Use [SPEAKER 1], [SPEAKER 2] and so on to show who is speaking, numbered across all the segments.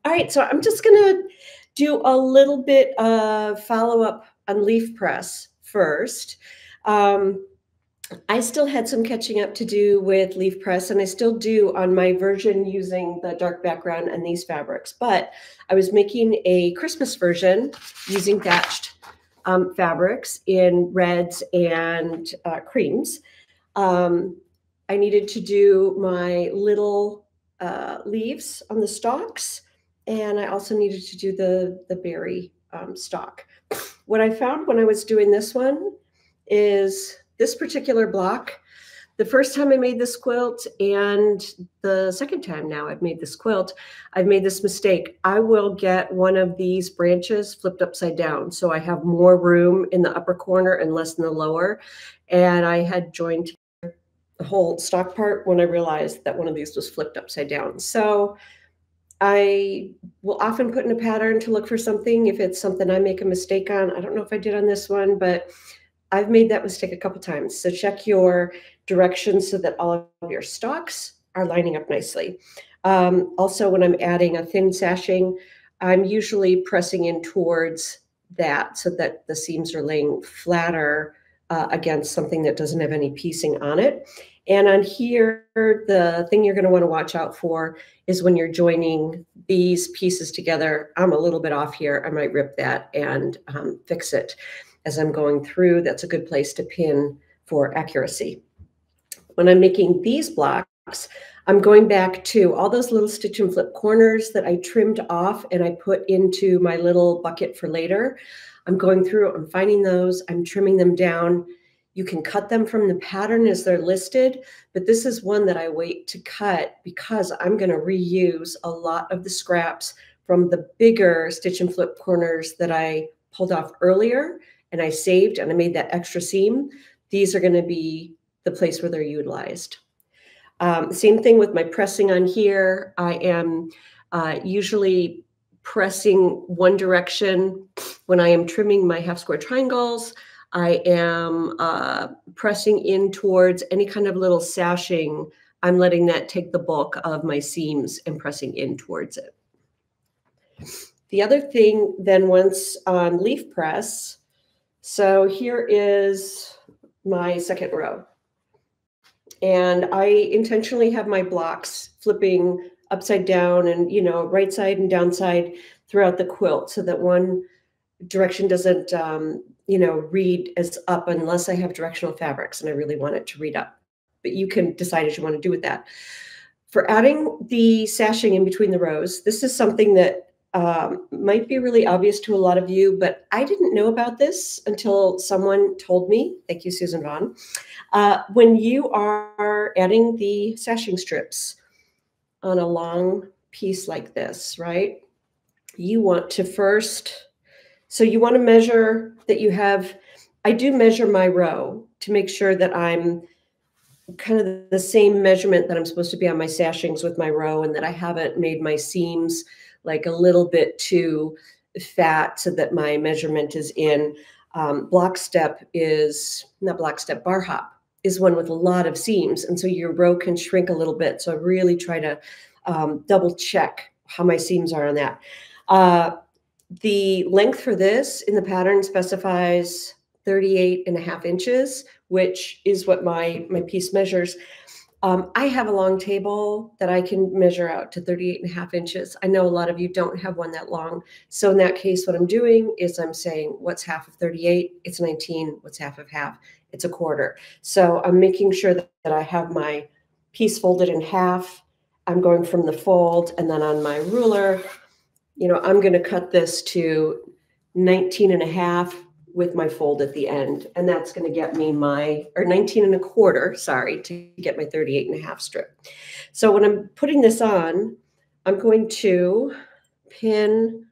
[SPEAKER 1] All right, so I'm just gonna do a little bit of follow-up on leaf press first. I still had some catching up to do with leaf press, and I still do on my version using the dark background and these fabrics, but I was making a Christmas version using thatched fabrics in reds and creams. I needed to do my little leaves on the stalks, and I also needed to do the berry stalk. What I found when I was doing this one is this particular block. The first time I made this quilt and the second time now I've made this quilt, I've made this mistake. I will get one of these branches flipped upside down, so I have more room in the upper corner and less in the lower. And I had joined the whole stock part when I realized that one of these was flipped upside down. So I will often put in a pattern to look for something if it's something I make a mistake on. I don't know if I did on this one, but I've made that mistake a couple times. So check your directions so that all of your stalks are lining up nicely. Also, when I'm adding a thin sashing, I'm usually pressing in towards that so that the seams are laying flatter against something that doesn't have any piecing on it. And on here, the thing you're going to want to watch out for is when you're joining these pieces together. I'm a little bit off here. I might rip that and fix it as I'm going through. That's a good place to pin for accuracy. When I'm making these blocks, I'm going back to all those little stitch and flip corners that I trimmed off and I put into my little bucket for later. I'm going through, I'm finding those, I'm trimming them down. You can cut them from the pattern as they're listed, but this is one that I wait to cut because I'm going to reuse a lot of the scraps from the bigger stitch and flip corners that I pulled off earlier and I saved and I made that extra seam. These are going to be the place where they're utilized. Same thing with my pressing on here. I am usually pressing one direction when I am trimming my half square triangles. I am pressing in towards any kind of little sashing. I'm letting that take the bulk of my seams and pressing in towards it. The other thing then, once on leaf press, so here is my second row. And I intentionally have my blocks flipping upside down and, right side and downside throughout the quilt so that one direction doesn't, read as up unless I have directional fabrics and I really want it to read up. But you can decide as you want to do with that. For adding the sashing in between the rows, this is something that might be really obvious to a lot of you, but I didn't know about this until someone told me. Thank you, Susan Vaughn. When you are adding the sashing strips on a long piece like this, right, you want to first, so you want to measure that you have, I do measure my row to make sure that I'm kind of the same measurement that I'm supposed to be on my sashings with my row and that I haven't made my seams like a little bit too fat so that my measurement is in. Block step is, not block step, bar hop is one with a lot of seams. And so your row can shrink a little bit. So I really try to double check how my seams are on that. The length for this in the pattern specifies 38.5 inches, which is what my piece measures. I have a long table that I can measure out to 38.5 inches. I know a lot of you don't have one that long. So in that case, what I'm doing is I'm saying, what's half of 38? It's 19. What's half of half? It's a quarter. So I'm making sure that I have my piece folded in half. I'm going from the fold, and then on my ruler, I'm going to cut this to 19.5 with my fold at the end. And that's going to get me or 19.25, sorry, to get my 38.5 strip. So when I'm putting this on, I'm going to pin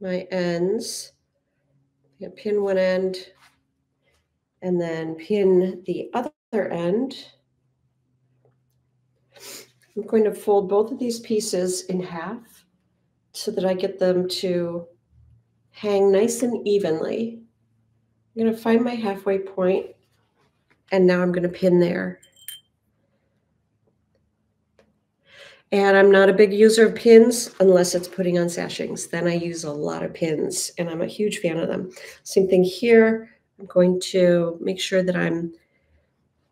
[SPEAKER 1] my ends, pin one end, and then pin the other end. I'm going to fold both of these pieces in half so that I get them to hang nice and evenly. I'm going to find my halfway point, and now I'm going to pin there. And I'm not a big user of pins unless it's putting on sashings. Then I use a lot of pins, and I'm a huge fan of them. Same thing here. I'm going to make sure that I'm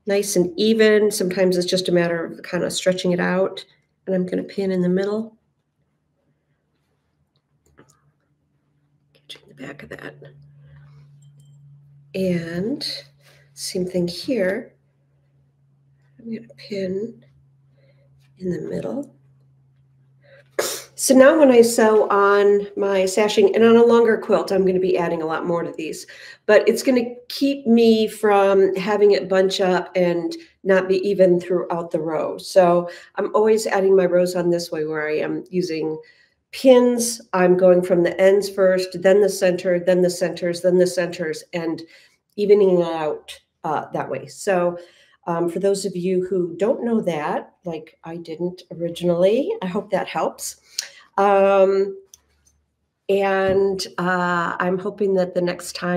[SPEAKER 1] nice and even. Sometimes it's just a matter of kind of stretching it out, and I'm going to pin in the middle. Catching the back of that. And same thing here. I'm going to pin in the middle. So now when I sew on my sashing, and on a longer quilt, I'm going to be adding a lot more to these, but it's going to keep me from having it bunch up and not be even throughout the row. So I'm always adding my rows on this way where I am using pins. I'm going from the ends first, then the center, then the centers, then the centers, and evening it out that way. So for those of you who don't know that, like I didn't originally, I hope that helps. And I'm hoping that the next time